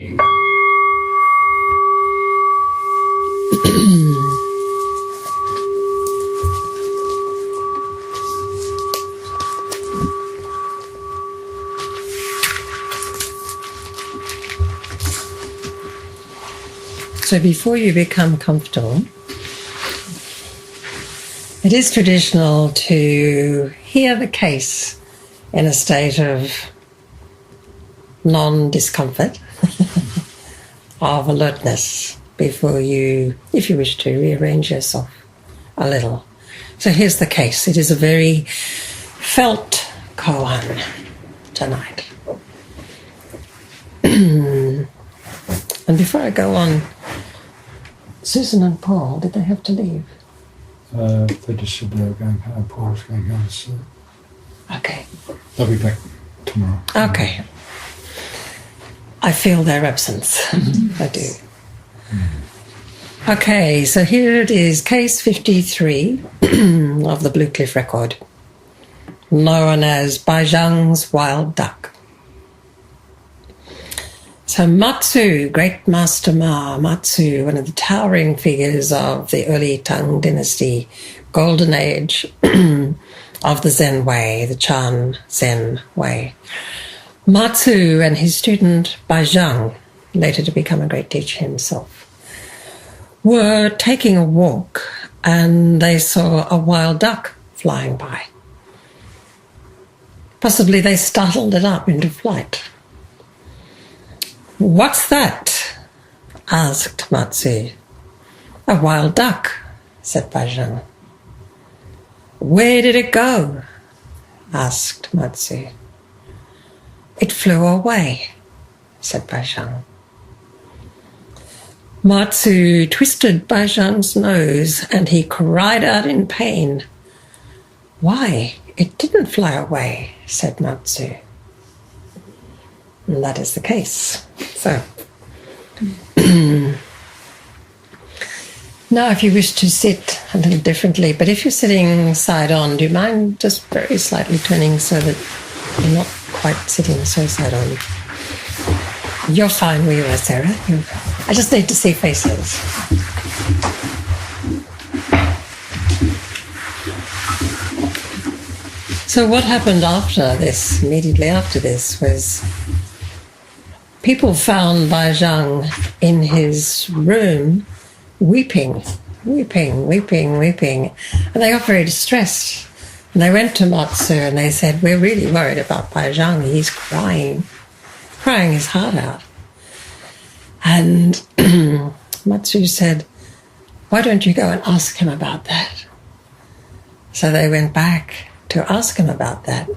So before you become comfortable, it is traditional to hear the case in a state of non-discomfort, of alertness, before you, if you wish to, rearrange yourself a little. So here's the case. It is a very felt koan tonight. And before I go on, Susan and Paul, did they have to leave? They just said they were going home. Paul's going home to sleep. Okay. They'll be back tomorrow. Okay. I feel their absence. I do. Okay, so here it is, case 53 of the Blue Cliff record, known as Bai Zhang's Wild Duck. So Matsu, great master Ma, Matsu, one of the towering figures of the early Tang dynasty, golden age of the Zen way, the Chan Zen way. Matsu and his student Bai Zhang, later to become a great teacher himself, were taking a walk and they saw a wild duck flying by. Possibly they startled it up into flight. "What's that?" asked Matsu. "A wild duck," said Bai Zhang. "Where did it go?" asked Matsu. "It flew away," said Bai Zhang. Matsu twisted Bai Zhang's nose and he cried out in pain. "Why, it didn't fly away," said Matsu. And that is the case. So, now if you wish to sit a little differently, but if you're sitting side on, do you mind just very slightly turning so that you're not quite sitting so side on? You're fine where you are, Sarah. I just need to see faces. So what happened after this, immediately after this, was people found Bai Zhang in his room weeping. And they got very distressed. And they went to Matsu and they said, "We're really worried about Bai Zhang. He's crying his heart out." And Matsu said, "Why don't you go and ask him about that?" So they went back to ask him about that.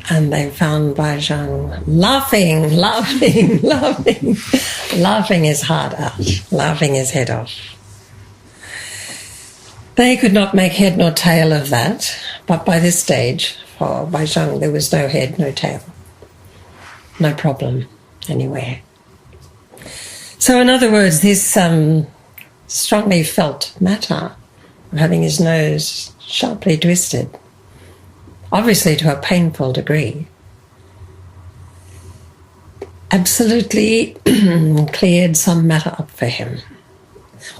And they found Bai Zhang laughing his heart out, laughing his head off. They could not make head nor tail of that, but by this stage, for Bai Zhang, there was no head, no tail. No problem anywhere. So in other words, this strongly felt matter of having his nose sharply twisted, obviously to a painful degree, absolutely cleared some matter up for him.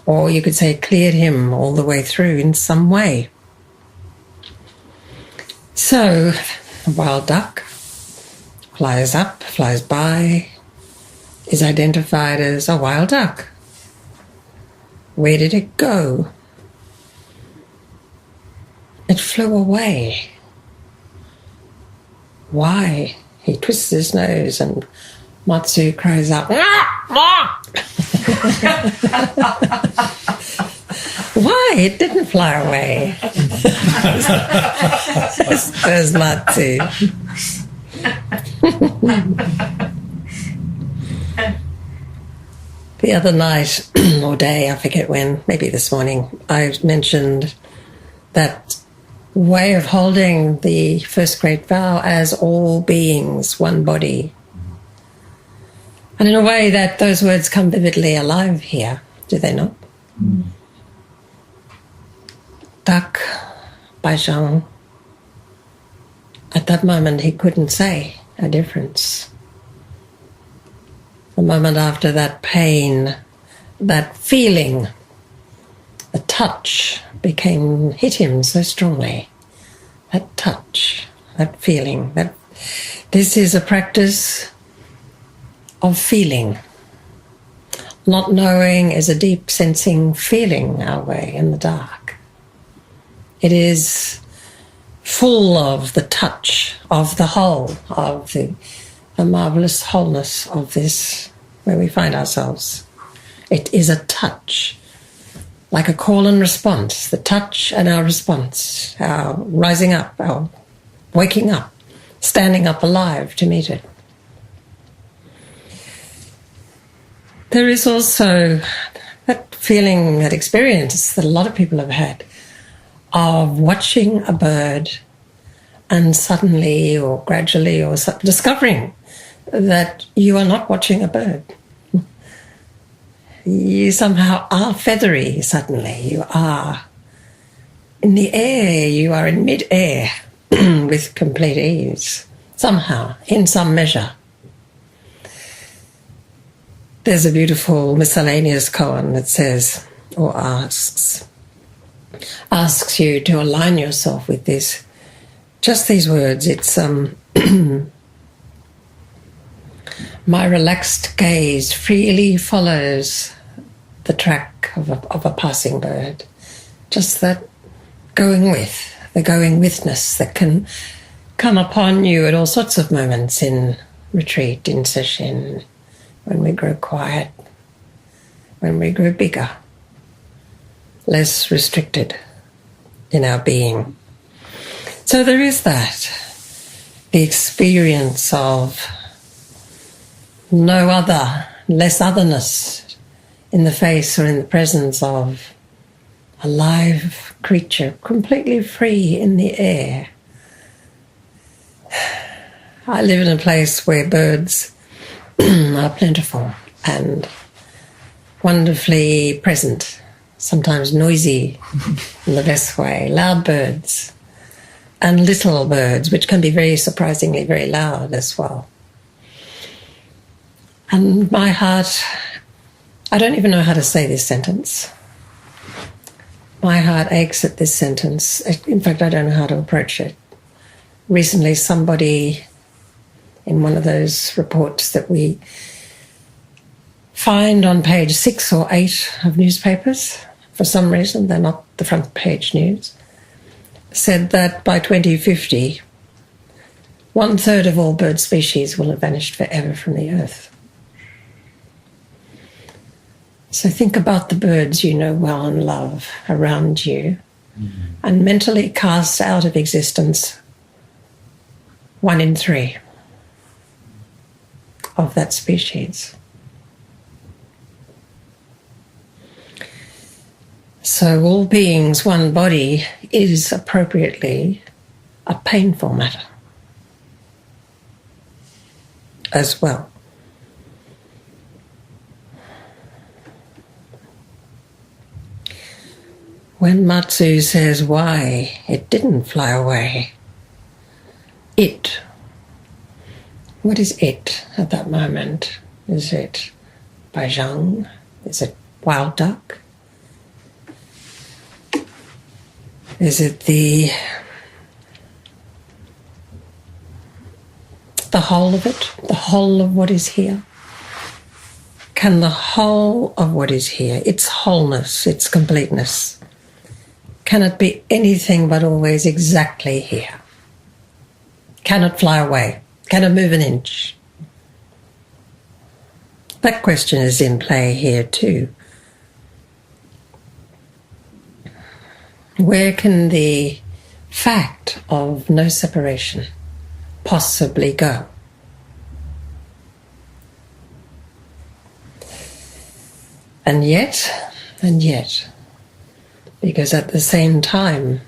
Or you could say cleared him all the way through in some way. So the wild duck flies up, flies by, is identified as a wild duck. Where did it go? It flew away. Why? He twists his nose and Matsu cries out, "Why? It didn't fly away." Says Matsu. The other night or day, I forget when, maybe this morning, I mentioned that way of holding the first great vow as all beings, one body. And in a way that those words come vividly alive here, do they not? Mm. Duck, Bai Zhang. At that moment he couldn't say a difference. The moment after that pain, that feeling, the touch hit him so strongly. That touch, that feeling, this is a practice of feeling. Not knowing is a deep sensing feeling our way in the dark. It is full of the touch of the whole, of the marvellous wholeness of this, where we find ourselves. It is a touch, like a call and response, the touch and our response, our rising up, our waking up, standing up alive to meet it. There is also that feeling, that experience that a lot of people have had of watching a bird and suddenly or gradually or discovering that you are not watching a bird. You somehow are feathery suddenly. You are in the air, you are in mid-air with complete ease, somehow, in some measure. There's a beautiful miscellaneous koan that says, or asks you to align yourself with this. Just these words, it's my relaxed gaze freely follows the track of a passing bird. Just that going with, the going withness that can come upon you at all sorts of moments in retreat, in session, when we grow quiet, when we grow bigger, less restricted in our being. So there is that, the experience of no other, less otherness in the face or in the presence of a live creature, completely free in the air. I live in a place where birds are plentiful and wonderfully present, sometimes noisy in the best way, loud birds and little birds, which can be very surprisingly very loud as well. And my heart, I don't even know how to say this sentence. My heart aches at this sentence. In fact, I don't know how to approach it. Recently, somebody in one of those reports that we find on page 6 or 8 of newspapers, for some reason they're not the front page news, said that by 2050, 1/3 of all bird species will have vanished forever from the earth. So think about the birds you know well and love around you, and mentally cast out of existence 1 in 3 of that species. So all beings, one body, is appropriately a painful matter as well. When Matsu says why it didn't fly away, what is it at that moment? Is it Baizhang? Is it wild duck? Is it the whole of it? The whole of what is here? Can the whole of what is here, its wholeness, its completeness, can it be anything but always exactly here? Can it fly away? Can it move an inch? That question is in play here too. Where can the fact of no separation possibly go? And yet, because at the same time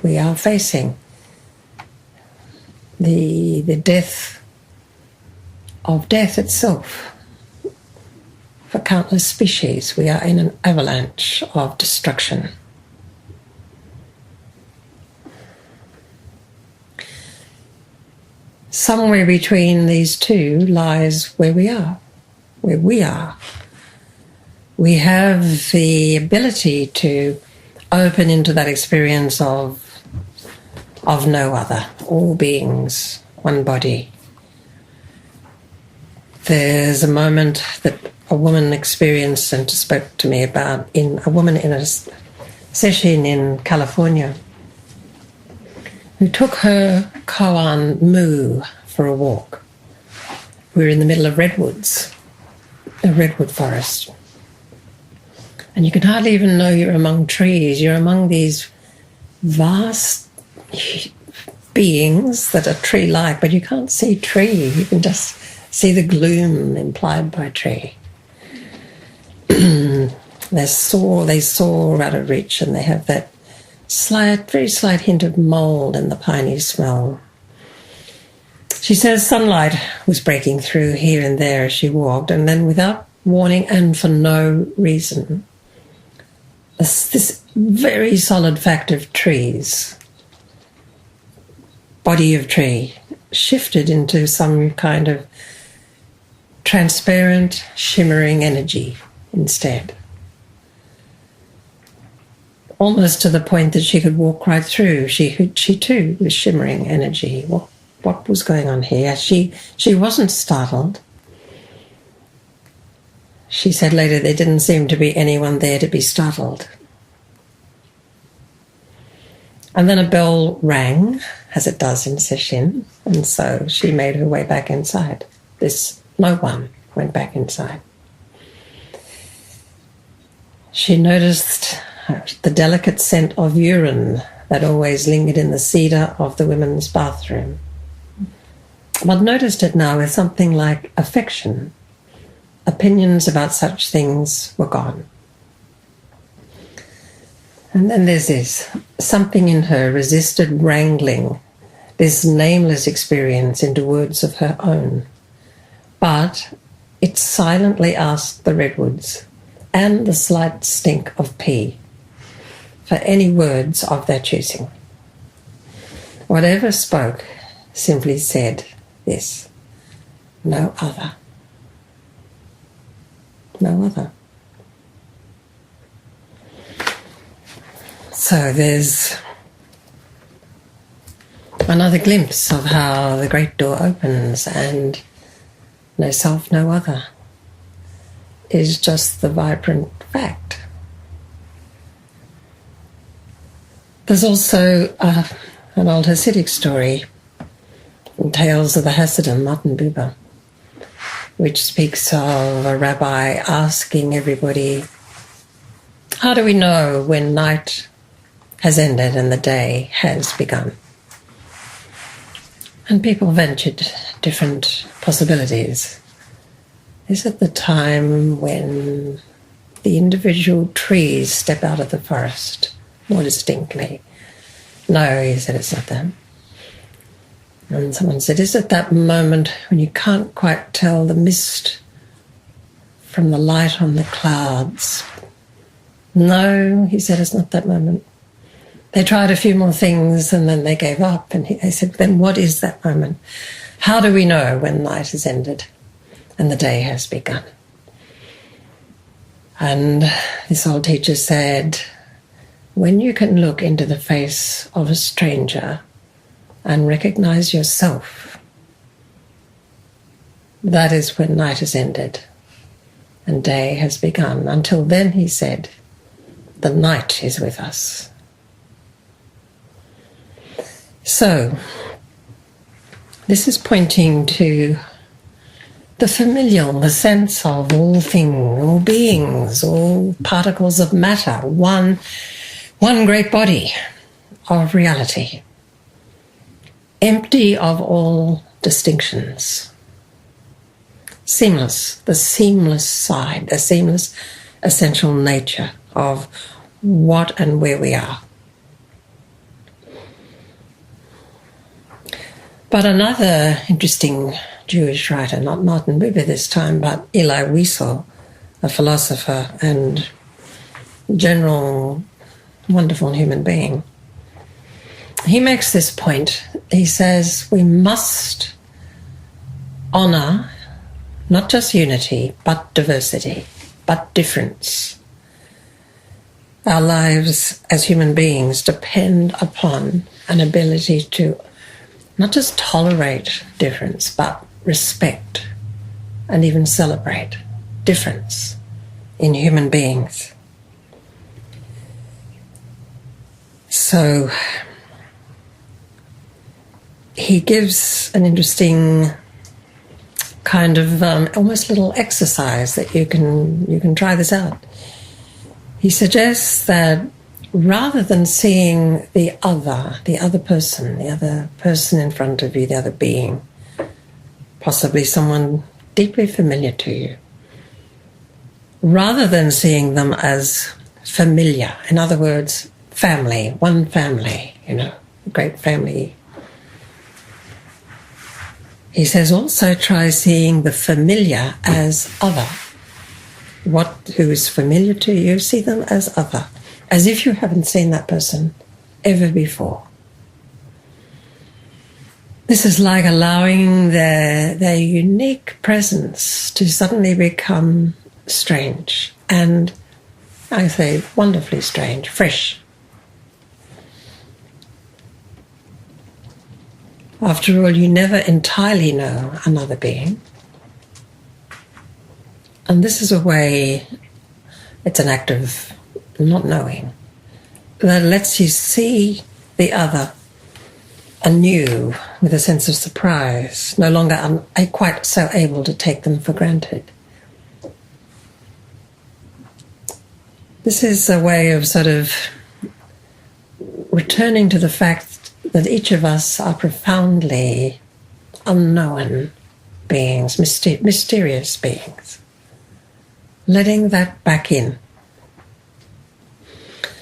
we are facing the death of death itself. For countless species, we are in an avalanche of destruction. Somewhere between these two lies where we are, where we are. We have the ability to open into that experience of no other, all beings, one body. There's a moment that a woman experienced and spoke to me about, a woman in a session in California who took her koan Mu for a walk. We were in the middle of redwoods, a redwood forest. And you can hardly even know you're among trees. You're among these vast beings that are tree-like, but you can't see tree. You can just see the gloom implied by tree. They soar out of reach, and they have that very slight hint of mould in the piney smell. She says sunlight was breaking through here and there as she walked, and then without warning and for no reason, this very solid fact of trees, body of tree, shifted into some kind of transparent, shimmering energy instead. Almost to the point that she could walk right through. She too was shimmering energy. What was going on here? She wasn't startled. She said later there didn't seem to be anyone there to be startled. And then a bell rang, as it does in sesshin, and so she made her way back inside. No one went back inside. She noticed the delicate scent of urine that always lingered in the cedar of the women's bathroom, but noticed it now with something like affection. Opinions about such things were gone. And then there's this. Something in her resisted wrangling this nameless experience into words of her own. But it silently asked the redwoods and the slight stink of pee for any words of their choosing. Whatever spoke simply said this: no other. No other. So there's another glimpse of how the great door opens, and no self, no other is just the vibrant fact. There's also an old Hasidic story in Tales of the Hasidim, Matan Buber, which speaks of a rabbi asking everybody, how do we know when night has ended and the day has begun? And people ventured different possibilities. Is it the time when the individual trees step out of the forest more distinctly? No, he said, it's not that. And someone said, is it that moment when you can't quite tell the mist from the light on the clouds? No, he said, it's not that moment. They tried a few more things and then they gave up. And they said, then what is that moment? How do we know when night has ended and the day has begun? And this old teacher said, when you can look into the face of a stranger and recognize yourself, that is when night has ended and day has begun. Until then, he said, the night is with us. So, this is pointing to the familial, the sense of all things, all beings, all particles of matter, one great body of reality, empty of all distinctions, seamless, the seamless side, the seamless essential nature of what and where we are. But another interesting Jewish writer, not Martin Buber this time, but Eli Wiesel, a philosopher and general wonderful human being, he makes this point. He says we must honour Not just unity, but diversity, but difference. Our lives as human beings depend upon an ability to not just tolerate difference, but respect and even celebrate difference in human beings. So he gives an interesting kind of almost little exercise that you can try this out. He suggests that rather than seeing the other person in front of you, the other being, possibly someone deeply familiar to you, rather than seeing them as familiar, in other words, family, one family, a great family. He says also try seeing the familiar as other. Who is familiar to you, see them as other, as if you haven't seen that person ever before. This is like allowing their unique presence to suddenly become strange, and I say wonderfully strange, fresh. After all, you never entirely know another being. And this is a way, it's an act of not knowing, that lets you see the other anew with a sense of surprise, no longer quite so able to take them for granted. This is a way of sort of returning to the fact that each of us are profoundly unknown beings, mysterious beings. Letting that back in.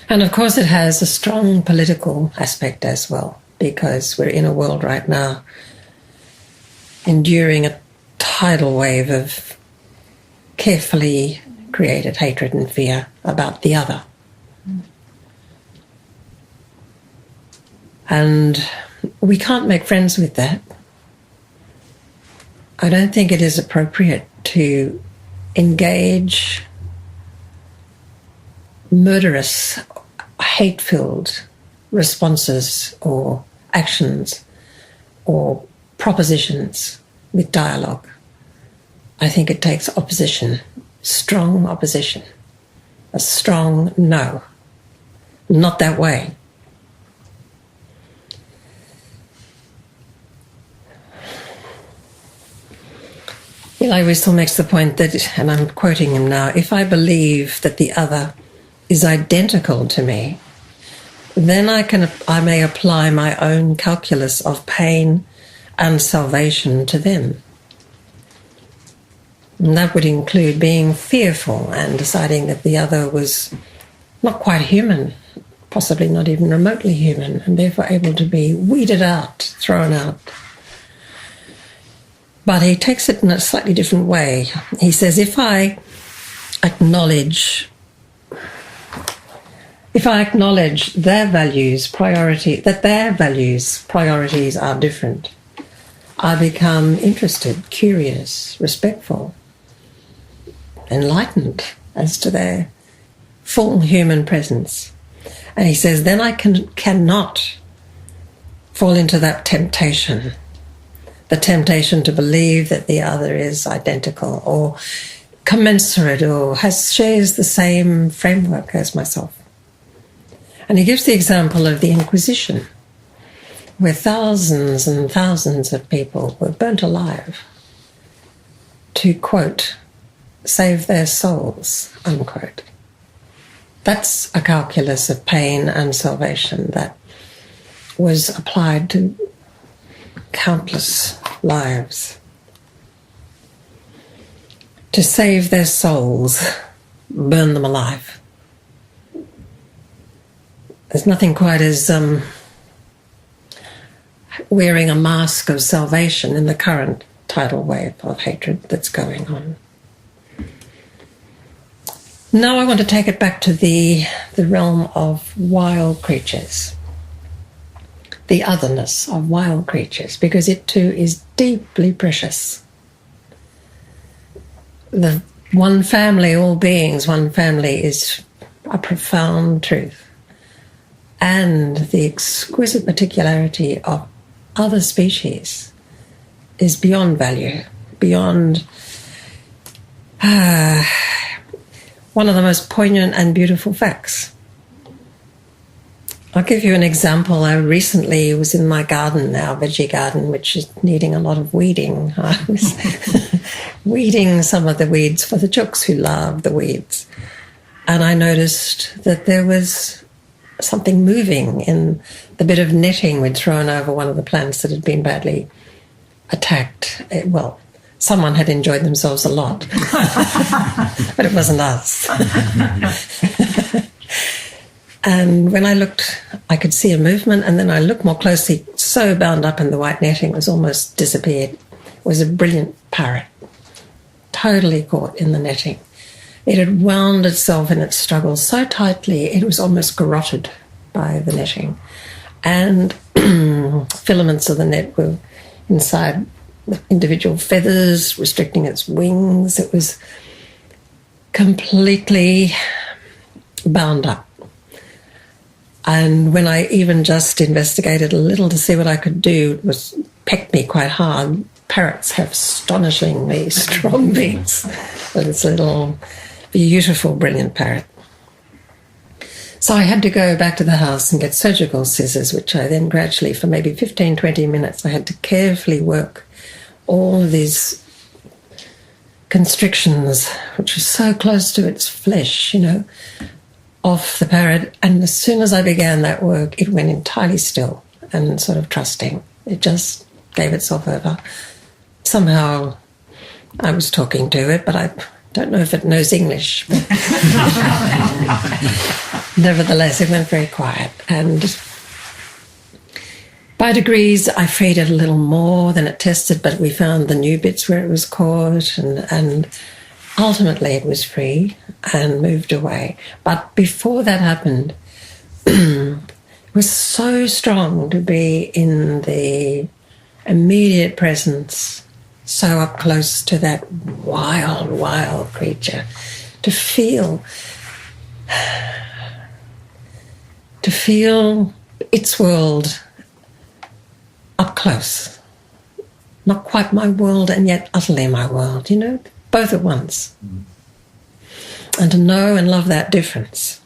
And of course it has a strong political aspect as well, because we're in a world right now enduring a tidal wave of carefully created hatred and fear about the other. And we can't make friends with that. I don't think it is appropriate to engage murderous, hate-filled responses or actions or propositions with dialogue. I think it takes opposition, strong opposition, a strong no, not that way. Eli Wiesel makes the point that, and I'm quoting him now, if I believe that the other is identical to me, then I may apply my own calculus of pain and salvation to them. And that would include being fearful and deciding that the other was not quite human, possibly not even remotely human, and therefore able to be weeded out, thrown out. But he takes it in a slightly different way. He says, if I acknowledge their values, priorities are different, I become interested, curious, respectful, enlightened as to their full human presence. And he says, then I cannot fall into that temptation, the temptation to believe that the other is identical or commensurate or shares the same framework as myself. And he gives the example of the Inquisition, where thousands and thousands of people were burnt alive to, quote, save their souls, unquote. That's a calculus of pain and salvation that was applied to countless lives. To save their souls, burn them alive. There's nothing quite as wearing a mask of salvation in the current tidal wave of hatred that's going on. Now I want to take it back to the realm of wild creatures, the otherness of wild creatures, because it too is deeply precious. the one family, all beings, one family is a profound truth. And the exquisite particularity of other species is beyond value, beyond one of the most poignant and beautiful facts. I'll give you an example. I recently was in my garden now, veggie garden, which is needing a lot of weeding. I was weeding some of the weeds for the chooks who love the weeds. And I noticed that there was something moving in the bit of netting we'd thrown over one of the plants that had been badly attacked. Well, someone had enjoyed themselves a lot, but it wasn't us. And when I looked, I could see a movement, and then I looked more closely, so bound up in the white netting, it was almost disappeared. It was a brilliant parrot, totally caught in the netting. It had wound itself in its struggle so tightly it was almost garroted by the netting. And filaments of the net were inside the individual feathers, restricting its wings. It was completely bound up. And when I even just investigated a little to see what I could do, it was pecked me quite hard. Parrots have astonishingly strong beaks. But it's a little beautiful, brilliant parrot. So I had to go back to the house and get surgical scissors, which I then gradually, for maybe 15, 20 minutes, I had to carefully work all of these constrictions, which was so close to its flesh, you know, off the parrot. And as soon as I began that work, it went entirely still and sort of trusting. It just gave itself over. Somehow I was talking to it, but I don't know if it knows English. But nevertheless, it went very quiet. And by degrees, I freed it a little more than it tested, but we found the new bits where it was caught, and ultimately it was free and moved away. But before that happened, it was so strong to be in the immediate presence, so up close to that wild, wild creature, to feel its world up close. Not quite my world and yet utterly my world, you know, both at once. And to know and love that difference.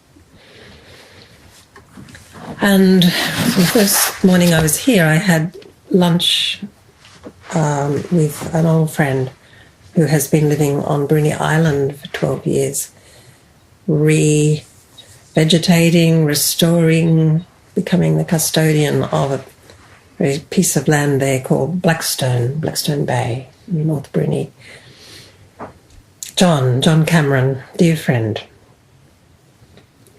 And the first morning I was here, I had lunch with an old friend who has been living on Bruny Island for 12 years, revegetating, restoring, becoming the custodian of a piece of land there called Blackstone Bay in North Bruny. John Cameron, dear friend,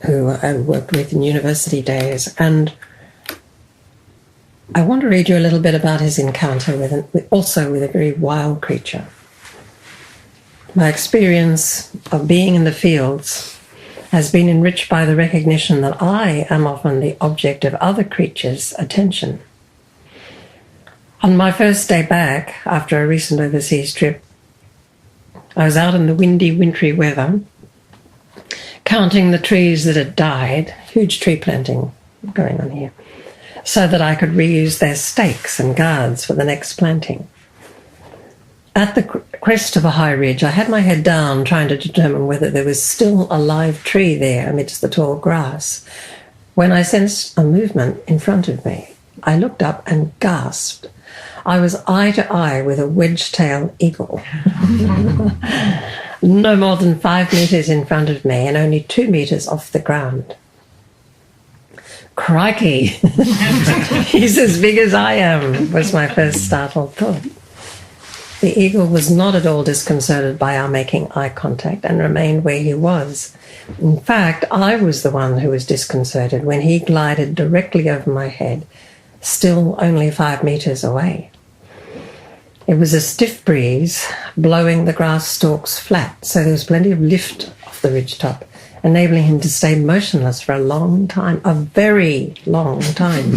who I worked with in university days. And I want to read you a little bit about his encounter with a very wild creature. My experience of being in the fields has been enriched by the recognition that I am often the object of other creatures' attention. On my first day back, after a recent overseas trip, I was out in the windy, wintry weather, counting the trees that had died, huge tree planting going on here, so that I could reuse their stakes and guards for the next planting. At the crest of a high ridge, I had my head down, trying to determine whether there was still a live tree there amidst the tall grass, when I sensed a movement in front of me. I looked up and gasped. I was eye to eye with a wedge-tailed eagle, no more than 5 meters in front of me and only 2 meters off the ground. Crikey, he's as big as I am, was my first startled thought. The eagle was not at all disconcerted by our making eye contact and remained where he was. In fact, I was the one who was disconcerted when he glided directly over my head, still only 5 meters away. It was a stiff breeze blowing the grass stalks flat, so there was plenty of lift off the ridgetop, enabling him to stay motionless for a long time, a very long time.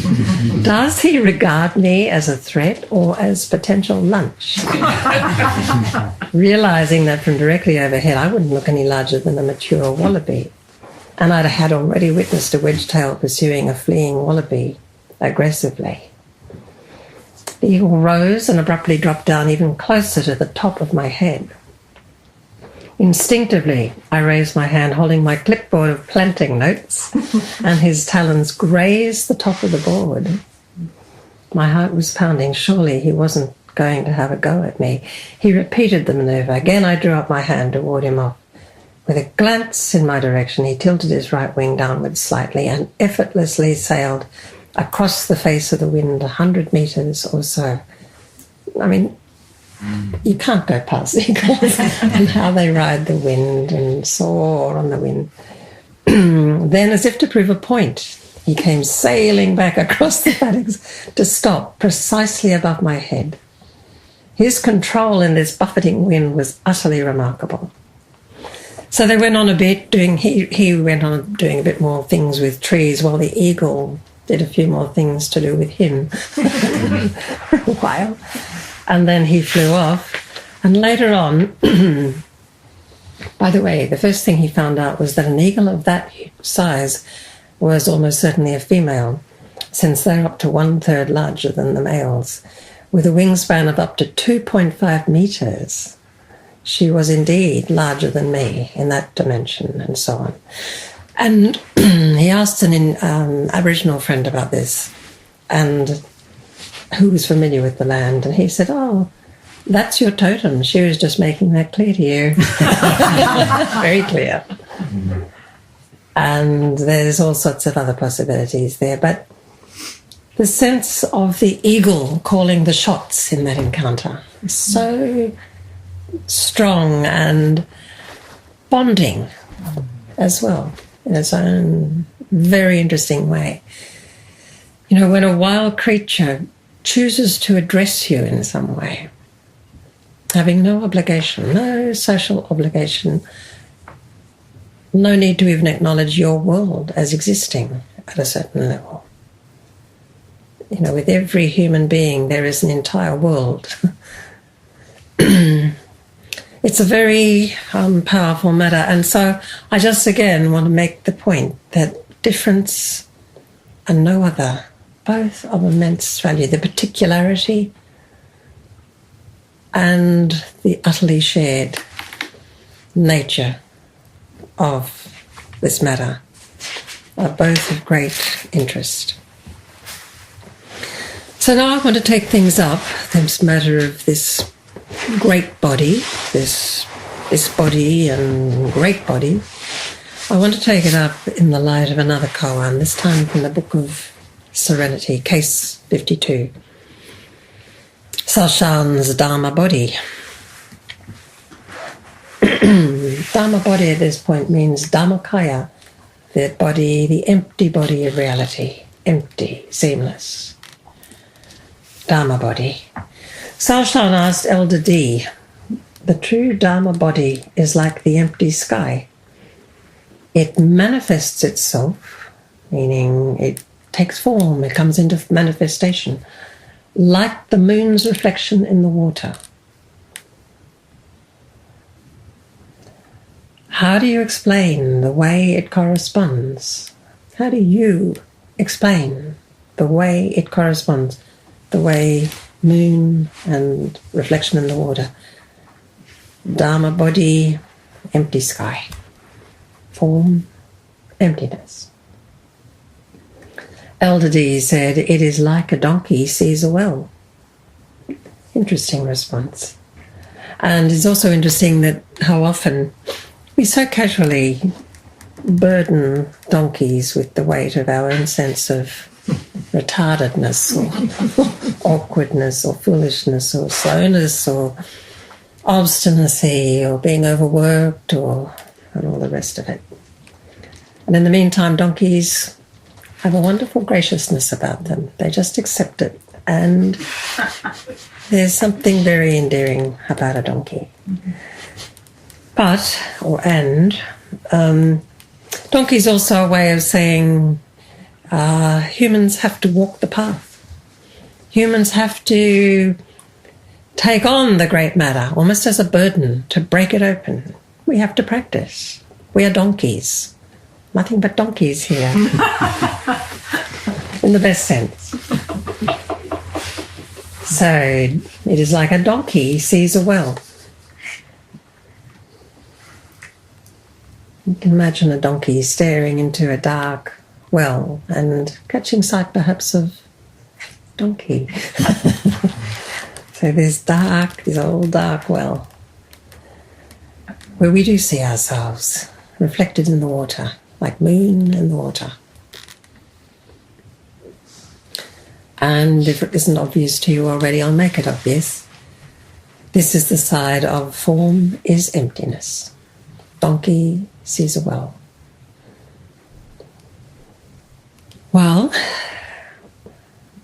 Does he regard me as a threat or as potential lunch? Realising that from directly overhead I wouldn't look any larger than a mature wallaby, and I had already witnessed a wedgetail pursuing a fleeing wallaby aggressively. The eagle rose and abruptly dropped down even closer to the top of my head. Instinctively, I raised my hand, holding my clipboard of planting notes, and his talons grazed the top of the board. My heart was pounding. Surely he wasn't going to have a go at me. He repeated the manoeuvre. Again, I drew up my hand to ward him off. With a glance in my direction, he tilted his right wing downwards slightly and effortlessly sailed across the face of the wind 100 metres or so. I mean, you can't go past eagles and how they ride the wind and soar on the wind. Then, as if to prove a point, he came sailing back across the paddocks to stop precisely above my head. His control in this buffeting wind was utterly remarkable. So they went on a bit, he went on doing a bit more things with trees, while the eagle did a few more things to do with him for a while. And then he flew off. And later on, by the way, the first thing he found out was that an eagle of that size was almost certainly a female, since they're up to 1/3 larger than the males. With a wingspan of up to 2.5 metres, she was indeed larger than me in that dimension, and so on. And he asked an Aboriginal friend about this, and who was familiar with the land, and he said, "Oh, that's your totem. She was just making that clear to you." Very clear. And there's all sorts of other possibilities there, but the sense of the eagle calling the shots in that encounter is so strong and bonding as well, in its own very interesting way. You know, when a wild creature chooses to address you in some way, having no obligation, no social obligation, no need to even acknowledge your world as existing at a certain level. You know, with every human being there is an entire world. It's a very powerful matter, and so I just again want to make the point that difference and no other, both of immense value, the particularity and the utterly shared nature of this matter are both of great interest. So now I want to take things up, this matter of this great body, this body and great body. I want to take it up in the light of another koan, this time from the Book of Serenity, case 52. Saoshan's Dharma body. Dharma body at this point means Dharmakaya, the body, the empty body of reality, empty, seamless. Dharma body. Saoshan asked Elder D, the true Dharma body is like the empty sky. It manifests itself, meaning it takes form, it comes into manifestation, like the moon's reflection in the water. How do you explain the way it corresponds? How do you explain the way it corresponds, the way moon and reflection in the water? Dharma body, empty sky. Form, emptiness. Elder D said, it is like a donkey sees a well. Interesting response. And it's also interesting that how often we so casually burden donkeys with the weight of our own sense of retardedness or awkwardness or foolishness or slowness or obstinacy or being overworked and all the rest of it. And in the meantime, donkeys have a wonderful graciousness about them. They just accept it. And there's something very endearing about a donkey. Donkey is also a way of saying humans have to walk the path. Humans have to take on the great matter, almost as a burden, to break it open. We have to practice. We are donkeys. Nothing but donkeys here. In the best sense. So it is like a donkey sees a well. You can imagine a donkey staring into a dark well and catching sight perhaps of donkey. So this old dark well, where we do see ourselves reflected in the water, like moon in the water. And if it isn't obvious to you already, I'll make it obvious. This is the side of form is emptiness. Donkey sees a well. Well,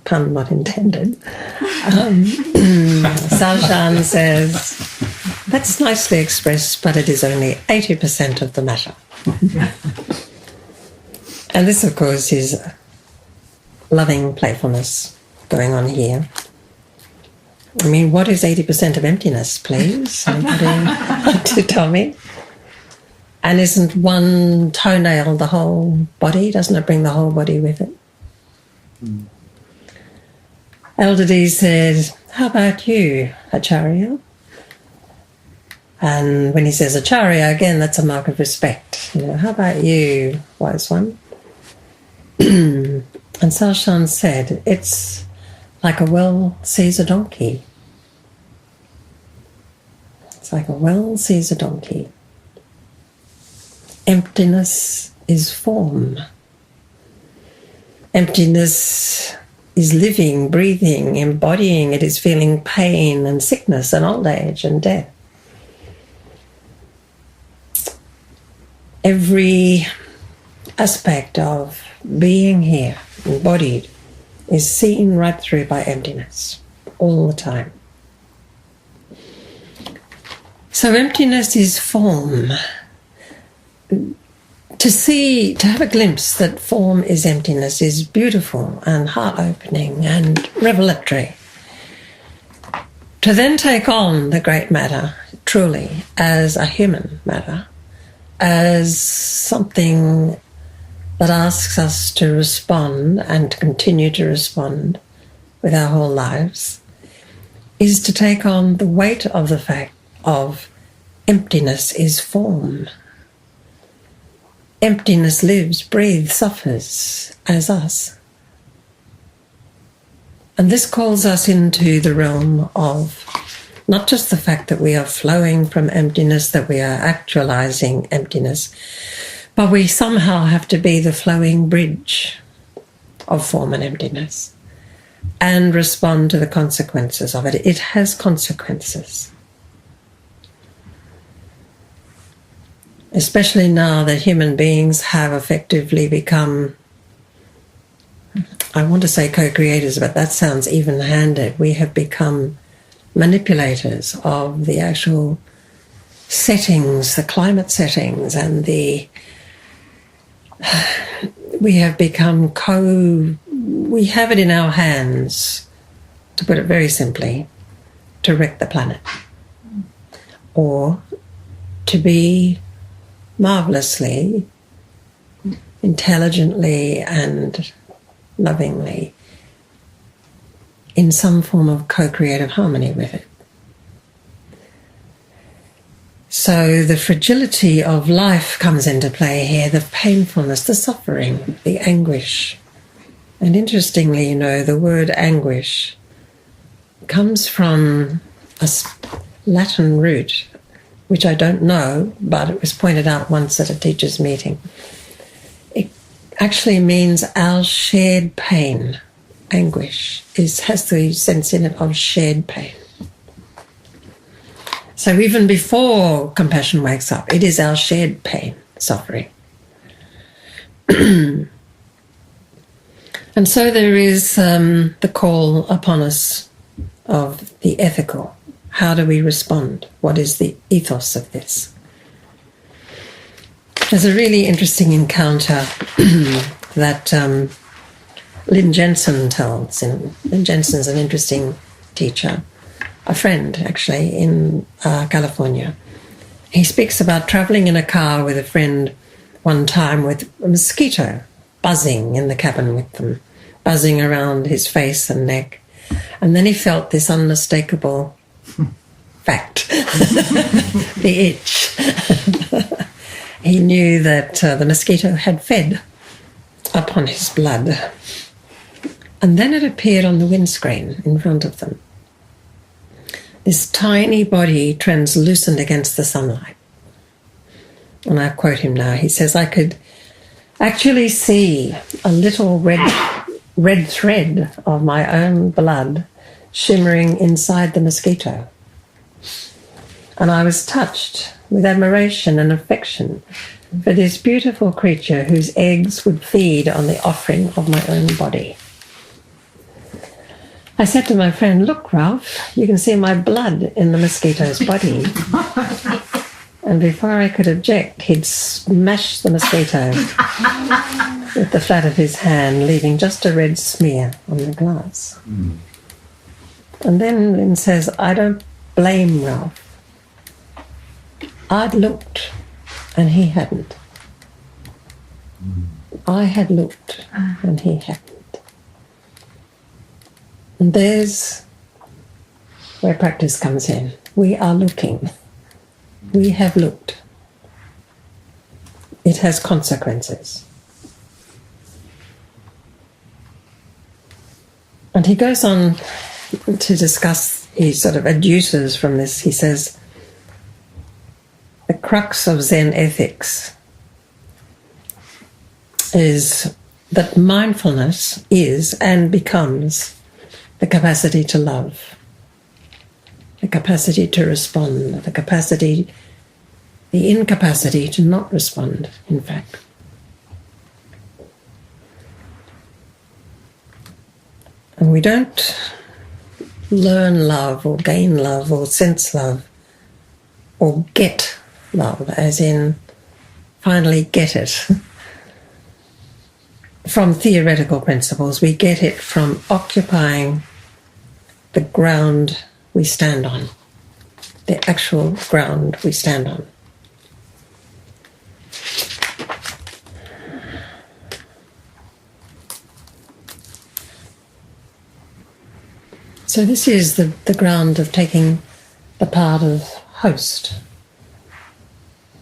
pun not intended. Saoshan says, that's nicely expressed, but it is only 80% of the matter. And this, of course, is loving playfulness going on here. I mean, what is 80% of emptiness, please? Anybody want to tell me? And isn't one toenail the whole body? Doesn't it bring the whole body with it? Mm. Elder D said, how about you, Acharya? And when he says Acharya, again, that's a mark of respect. You know, how about you, wise one? And Saoshan said, it's like a well sees a donkey. It's like a well sees a donkey. Emptiness is form. Emptiness is living, breathing, embodying. It is feeling pain and sickness and old age and death. Every aspect of being here, embodied, is seen right through by emptiness all the time. So emptiness is form. To have a glimpse that form is emptiness is beautiful and heart-opening and revelatory. To then take on the great matter, truly, as a human matter, as something that asks us to respond and to continue to respond with our whole lives, is to take on the weight of the fact of emptiness is form. Emptiness lives, breathes, suffers as us. And this calls us into the realm of not just the fact that we are flowing from emptiness, that we are actualizing emptiness, but we somehow have to be the flowing bridge of form and emptiness and respond to the consequences of it. It has consequences. Especially now that human beings have effectively become, I want to say co-creators, but that sounds even-handed. We have become manipulators of the actual settings, the climate settings, and we have become we have it in our hands, to put it very simply, to wreck the planet. Or to be marvelously, intelligently and lovingly in some form of co-creative harmony with it. So the fragility of life comes into play here, the painfulness, the suffering, the anguish. And interestingly, you know, the word anguish comes from a Latin root, which I don't know, but it was pointed out once at a teacher's meeting. It actually means our shared pain. Anguish has the sense in it of shared pain. So even before compassion wakes up, it is our shared pain, suffering. And so there is the call upon us of the ethical. How do we respond? What is the ethos of this? There's a really interesting encounter that Lynn Jensen tells. Lynn Jensen's an interesting teacher, a friend actually in California. He speaks about travelling in a car with a friend one time with a mosquito buzzing in the cabin with them, buzzing around his face and neck. And then he felt this unmistakable fact, the itch. He knew that the mosquito had fed upon his blood. And then it appeared on the windscreen in front of them. This tiny body translucent against the sunlight. And I quote him now. He says, I could actually see a little red thread of my own blood shimmering inside the mosquito. And I was touched with admiration and affection for this beautiful creature whose eggs would feed on the offering of my own body. I said to my friend, look, Ralph, you can see my blood in the mosquito's body. And before I could object, he'd smashed the mosquito with the flat of his hand, leaving just a red smear on the glass. Mm. And then Lynn says, I don't blame Ralph. I'd looked and he hadn't. Mm. I had looked and he hadn't. And there's where practice comes in. We are looking. We have looked. It has consequences. And he goes on to discuss, he sort of adduces from this, he says, the crux of Zen ethics is that mindfulness is and becomes the capacity to love, the capacity to respond, the incapacity to not respond, in fact. And we don't learn love or gain love or sense love or get love, as in finally get it from theoretical principles. We get it from occupying the ground we stand on, the actual ground we stand on. So this is the ground of taking the part of host.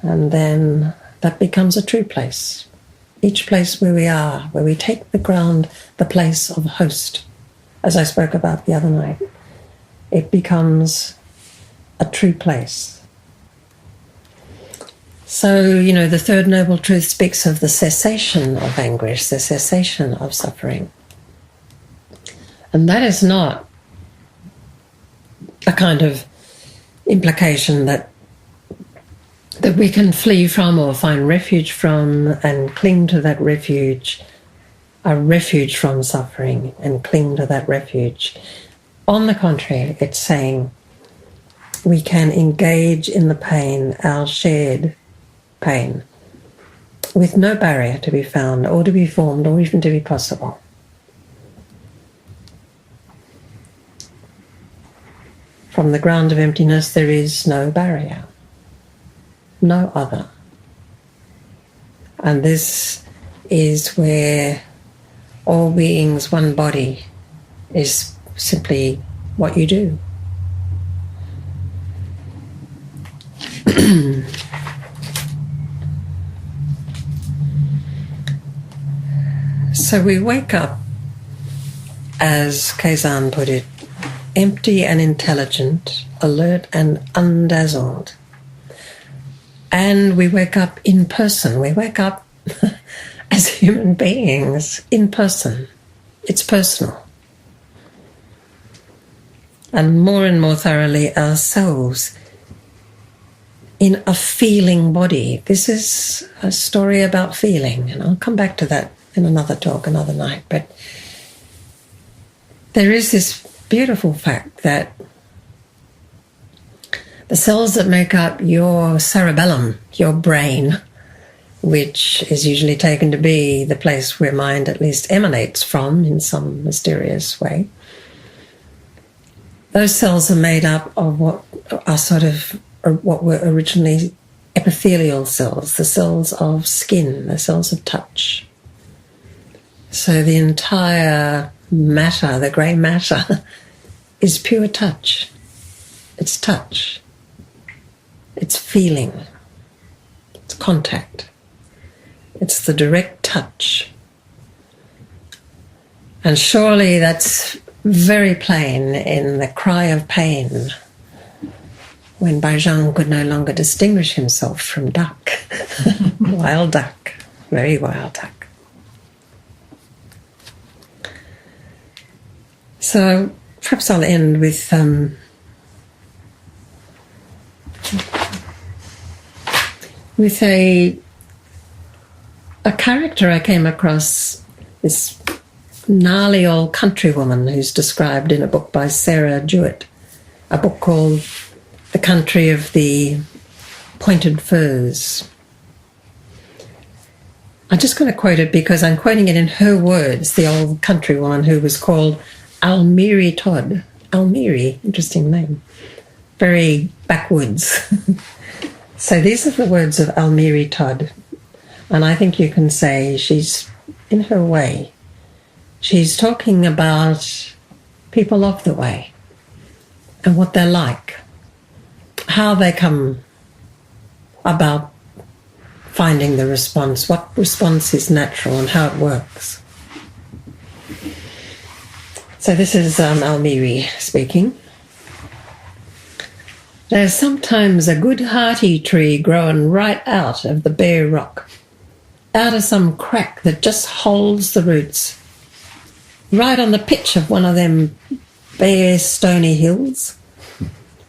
And then that becomes a true place. Each place where we are, where we take the ground, the place of host, as I spoke about the other night, it becomes a true place. So, the Third Noble Truth speaks of the cessation of anguish, the cessation of suffering. And that is not a kind of implication that we can flee from or find refuge from and cling to that refuge, a refuge from suffering, and cling to that refuge. On the contrary, it's saying we can engage in the pain, our shared pain, with no barrier to be found or to be formed or even to be possible. From the ground of emptiness, there is no barrier, no other. And this is where all beings, one body, is simply what you do. So we wake up, as Kazan put it, empty and intelligent, alert and undazzled. And we wake up in person. We wake up as human beings in person. It's personal. And more thoroughly ourselves in a feeling body. This is a story about feeling, and I'll come back to that in another talk, another night. But there is this beautiful fact that the cells that make up your cerebellum, your brain, which is usually taken to be the place where mind at least emanates from in some mysterious way. Those cells are made up of what were originally epithelial cells, the cells of skin, the cells of touch. So the entire matter, the grey matter, is pure touch. It's touch. It's feeling. It's contact. It's the direct touch. And surely that's very plain in the cry of pain when Baizhang could no longer distinguish himself from duck. Wild duck, very wild duck. So perhaps I'll end with a character I came across, this gnarly old countrywoman who's described in a book by Sarah Jewett, a book called The Country of the Pointed Furs. I'm just going to quote it because I'm quoting it in her words, the old countrywoman who was called Almiri Todd. Almiri, interesting name. Very backwoods. So these are the words of Almiri Todd. And I think you can say she's, in her way, she's talking about people of the way and what they're like, how they come about finding the response, what response is natural and how it works. So this is Almiri speaking. There's sometimes a good hearty tree growing right out of the bare rock, out of some crack that just holds the roots, right on the pitch of one of them bare stony hills,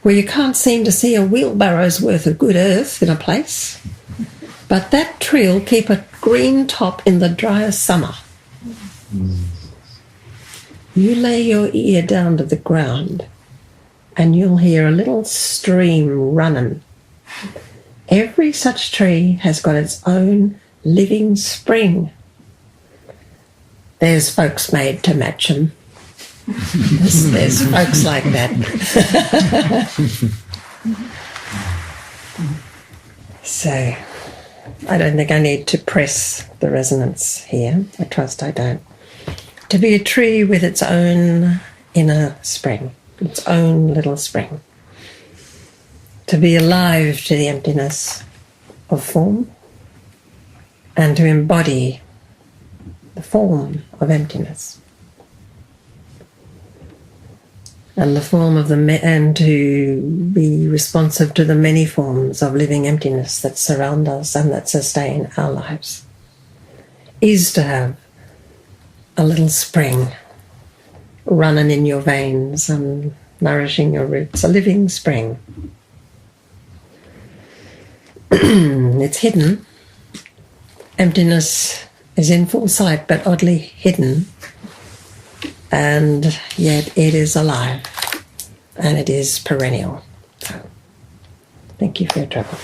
where you can't seem to see a wheelbarrow's worth of good earth in a place. But that tree'll keep a green top in the driest summer. You lay your ear down to the ground and you'll hear a little stream running. Every such tree has got its own living spring. There's folks made to match 'em. There's folks like that. So I don't think I need to press the resonance here. I trust I don't. To be a tree with its own inner spring, its own little spring. To be alive to the emptiness of form and to embody the form of emptiness. And the form of and to be responsive to the many forms of living emptiness that surround us and that sustain our lives, is to have a little spring running in your veins and nourishing your roots, a living spring. It's hidden. Emptiness is in full sight, but oddly hidden. And yet it is alive, and it is perennial. So, thank you for your trouble.